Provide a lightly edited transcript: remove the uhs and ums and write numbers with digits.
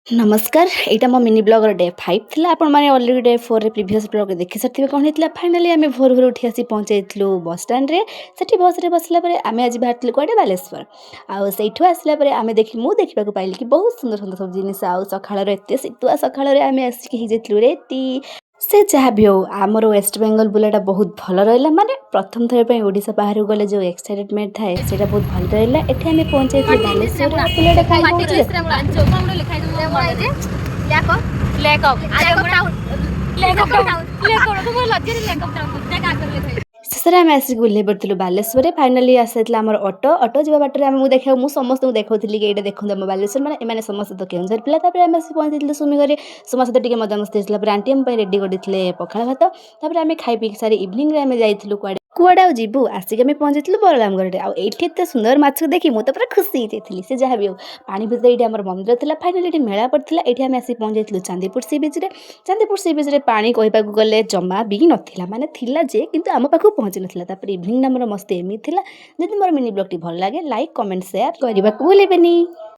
नमस्कार एटा मो mini blogger day 5 थिला आपण माने ऑलरेडी डे 4 रे प्रीवियस ब्लॉग देखि सथिबे कोन हेतला फाइनली आमे भोर भोर उठी आसी पहुंचैतलु बस स्टैंड रे सेठी बस रे बसला परे आमे आज बाहरतलु कोडे बालेश्वर आ सेठु आसला परे आमे देखि मु देखिबा को पाइली कि बहुत सुंदर सुंदर सब जिनिस आ सखाळ रे एते सितुआ सखाळ रे आमे आसी कि जेतलु रेती से जहाँ भी हो आमर वेस्ट बेंगल बुलाटा बहुत भल रहा माने प्रथम थर पे ओडिशा बाहर गले जो एक्साइटमेंट थाए सेटा बहुत भल रहा एठी आमे पहुंचैतलु बालेश्वर बुलाटा काई होउछ शेषे आम आसिक बुले पड़ू बालेश्वर फाइनाली आसाइला आम अटो अटो जा बाटर आम देखा मुझे समस्त देखी कि ये देखते आम बालेश्वर मैंने एम समस्त तो केउझर पिला आम आसी पहुंची सुमी घरे सुमा सहित टे मजामस्ती होता आंटी आम रेडी करते पखाड़ भात आम खाई पी सारी इवनिंग आम जाइलु कुआड़े कुआड़े आबू आसिक आम पहुंची बलराम गढ़ आईटी एत सुंदर माछ देखी मुझे पूरा खुशी हो जाती से जहाँ भी हो पानी भितर ये मंदिर था फाइनाल ये मेला पड़ता ये आम आसी पहुंची चांदीपुर सी बीच चांदीपुर सी बीच पानी कहवाक गले जमा भी नाला माने थिला जे किंतु आम पाखु पहुंची नाला इवनिंग आमर मस्ती एमती जब मोर मिनी ब्लॉग टी भल लगे लाइक कमेंट शेयर करने को भूलें।